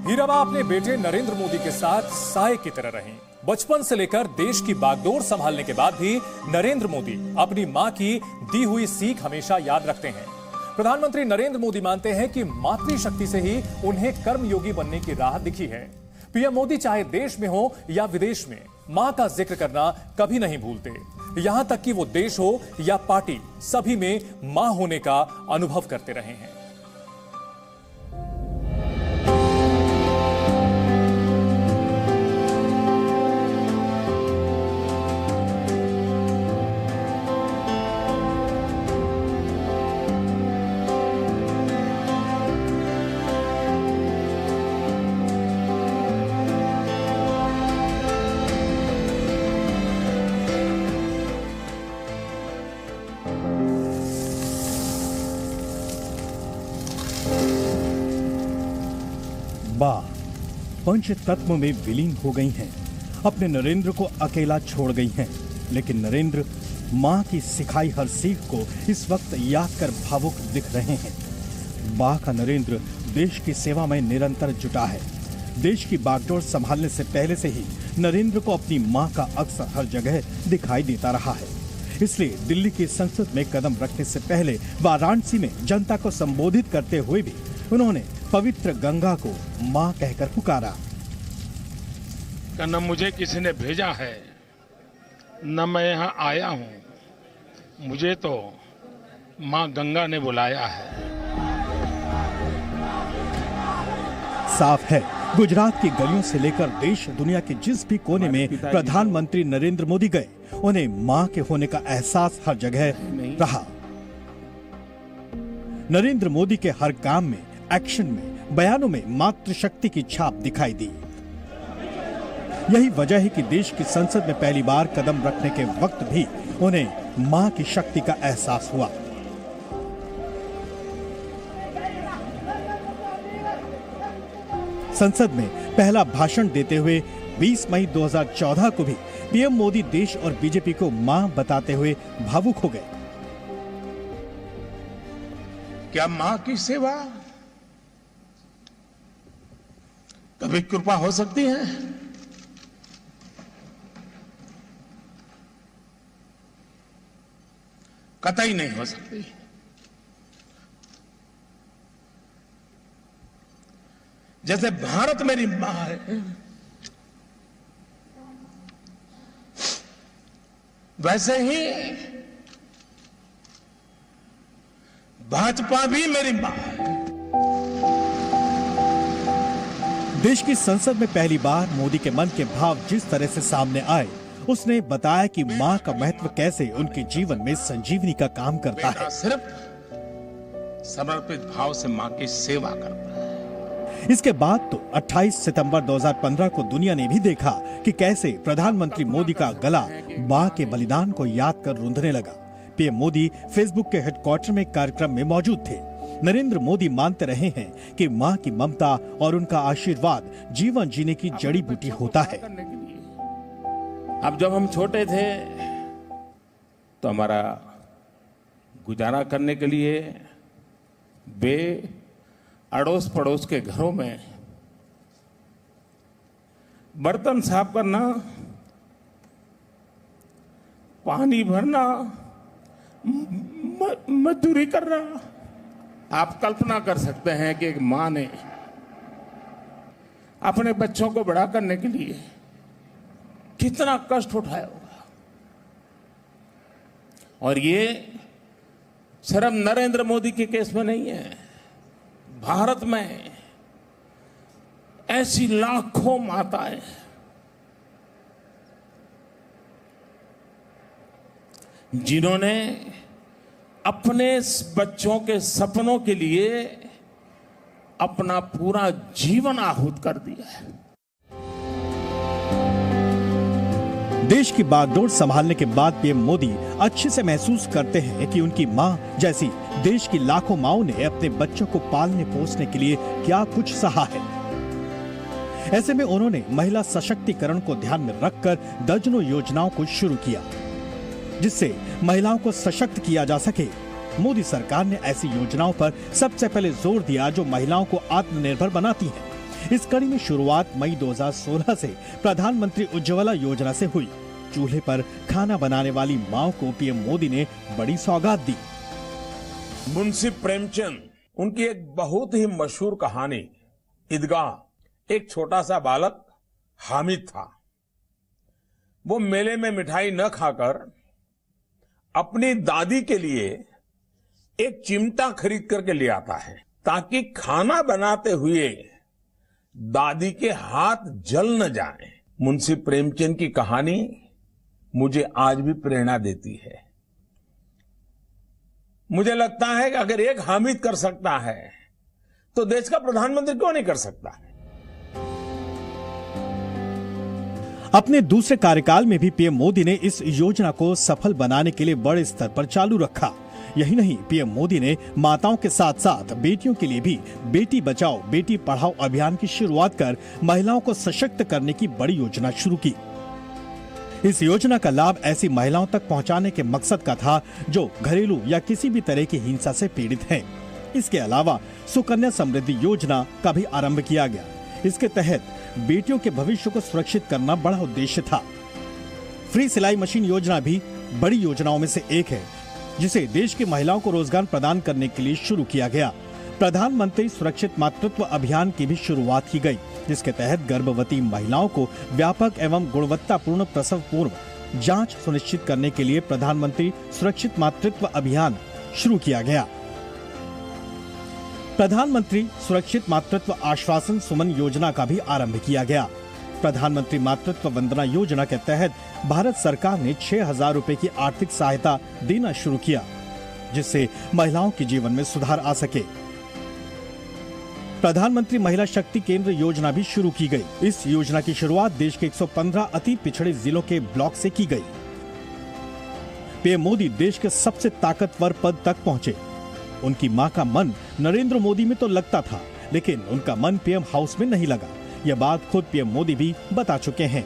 हीराबा अपने बेटे नरेंद्र मोदी के साथ साए की तरह रहीं। बचपन से लेकर देश की बागडोर संभालने के बाद भी नरेंद्र मोदी अपनी मां की दी हुई सीख हमेशा याद रखते हैं। प्रधानमंत्री नरेंद्र मोदी मानते हैं कि मातृशक्ति से ही उन्हें कर्मयोगी बनने की राह दिखी है। पीएम मोदी चाहे देश में हो या विदेश में मां का जिक्र करना कभी नहीं भूलते। यहां तक कि वो देश हो या पार्टी, सभी में मां होने का अनुभव करते रहे हैं। मां पंच तत्व में विलीन हो गई हैं, अपने नरेंद्र को अकेला छोड़ गई हैं। लेकिन नरेंद्र मां की सिखाई हर सीख को इस वक्त याद कर भावुक दिख रहे हैं। मां का नरेंद्र देश की सेवा में निरंतर जुटा है। देश की बागडोर संभालने से पहले से ही नरेंद्र को अपनी मां का अक्सर हर जगह दिखाई देता रहा है। इसलिए दिल्ली की संसद में कदम रखने से पहले वाराणसी में जनता को संबोधित करते हुए भी उन्होंने पवित्र गंगा को मां कहकर पुकारा। न मुझे किसी ने भेजा है, न मैं यहां आया हूं, मुझे तो मां गंगा ने बुलाया है। साफ है, गुजरात की गलियों से लेकर देश दुनिया के जिस भी कोने में प्रधानमंत्री नरेंद्र मोदी गए, उन्हें मां के होने का एहसास हर जगह रहा। नरेंद्र मोदी के हर काम में, एक्शन में, बयानों में मातृशक्ति की छाप दिखाई दी। यही वजह है कि देश की संसद में पहली बार कदम रखने के वक्त भी उन्हें मां की शक्ति का एहसास हुआ। संसद में पहला भाषण देते हुए 20 मई 2014 को भी पीएम मोदी देश और बीजेपी को मां बताते हुए भावुक हो गए। क्या मां की सेवा कभी कृपा हो सकती है? कतई नहीं हो सकती। जैसे भारत मेरी मां है, वैसे ही भाजपा भी मेरी मां है। देश की संसद में पहली बार मोदी के मन के भाव जिस तरह से सामने आए, उसने बताया कि मां का महत्व कैसे उनके जीवन में संजीवनी का काम करता है। सिर्फ समर्पित भाव से मां की सेवा करता है। इसके बाद तो 28 सितंबर 2015 को दुनिया ने भी देखा कि कैसे प्रधानमंत्री मोदी का गला मां के बलिदान को याद कर रूंधने लगा। पीएम मोदी फेसबुक के हेडक्वार्टर में कार्यक्रम में मौजूद थे। नरेंद्र मोदी मानते रहे हैं कि मां की ममता और उनका आशीर्वाद जीवन जीने की जड़ी बूटी होता है। अब जब हम छोटे थे तो हमारा गुजारा करने के लिए वे अड़ोस पड़ोस के घरों में बर्तन साफ करना, पानी भरना, मजदूरी करना। आप कल्पना कर सकते हैं कि एक मां ने अपने बच्चों को बड़ा करने के लिए कितना कष्ट उठाया होगा। और ये सिर्फ नरेंद्र मोदी के केस में नहीं है, भारत में ऐसी लाखों माताएं जिन्होंने अपने बच्चों के सपनों के लिए अपना पूरा जीवन आहूत कर दिया है। देश की बागडोर संभालने के बाद पीएम मोदी अच्छे से महसूस करते हैं कि उनकी मां जैसी देश की लाखों माओं ने अपने बच्चों को पालने पोसने के लिए क्या कुछ सहा है। ऐसे में उन्होंने महिला सशक्तिकरण को ध्यान में रखकर दर्जनों योजनाओं को शुरू किया, जिससे महिलाओं को सशक्त किया जा सके। मोदी सरकार ने ऐसी योजनाओं पर सबसे पहले जोर दिया जो महिलाओं को आत्मनिर्भर बनाती हैं। इस कड़ी में शुरुआत मई 2016 से प्रधानमंत्री उज्ज्वला योजना से हुई। चूल्हे पर खाना बनाने वाली मां को पीएम मोदी ने बड़ी सौगात दी। मुंशी प्रेमचंद, उनकी एक बहुत ही मशहूर कहानी, ईदगाह। एक छोटा सा बालक हामिद था। वो मेले में मिठाई न खाकर अपनी दादी के लिए एक चिमटा खरीद करके ले आता है ताकि खाना बनाते हुए दादी के हाथ जल न जाए। मुंशी प्रेमचंद की कहानी मुझे आज भी प्रेरणा देती है। मुझे लगता है कि अगर एक हामिद कर सकता है तो देश का प्रधानमंत्री क्यों नहीं कर सकता है। अपने दूसरे कार्यकाल में भी पीएम मोदी ने इस योजना को सफल बनाने के लिए बड़े स्तर पर चालू रखा। यही नहीं, पीएम मोदी ने माताओं के साथ साथ बेटियों के लिए भी बेटी बचाओ बेटी पढ़ाओ अभियान की शुरुआत कर महिलाओं को सशक्त करने की बड़ी योजना शुरू की। इस योजना का लाभ ऐसी महिलाओं तक पहुंचाने के मकसद का था जो घरेलू या किसी भी तरह की हिंसा से पीड़ित हैं। इसके अलावा सुकन्या समृद्धि योजना का भी आरंभ किया गया। इसके तहत बेटियों के भविष्य को सुरक्षित करना बड़ा उद्देश्य था। फ्री सिलाई मशीन योजना भी बड़ी योजनाओं में से एक है, जिसे देश की महिलाओं को रोजगार प्रदान करने के लिए शुरू किया गया। प्रधानमंत्री सुरक्षित मातृत्व अभियान की भी शुरुआत की गई, जिसके तहत गर्भवती महिलाओं को व्यापक एवं गुणवत्तापूर्ण प्रसव पूर्व जांच सुनिश्चित करने के लिए प्रधानमंत्री सुरक्षित मातृत्व अभियान शुरू किया गया। प्रधानमंत्री सुरक्षित मातृत्व आश्वासन सुमन योजना का भी आरंभ किया गया। प्रधानमंत्री मातृत्व वंदना योजना के तहत भारत सरकार ने 6,000 रुपए की आर्थिक सहायता देना शुरू किया, जिससे महिलाओं के जीवन में सुधार आ सके। प्रधानमंत्री महिला शक्ति केंद्र योजना भी शुरू की गई। इस योजना की शुरुआत देश के 115 अति पिछड़े जिलों के ब्लॉक से की गई। पीएम मोदी देश के सबसे ताकतवर पद तक पहुंचे। उनकी मां का मन नरेंद्र मोदी में तो लगता था, लेकिन उनका मन पीएम हाउस में नहीं लगा। यह बात खुद पीएम मोदी भी बता चुके हैं।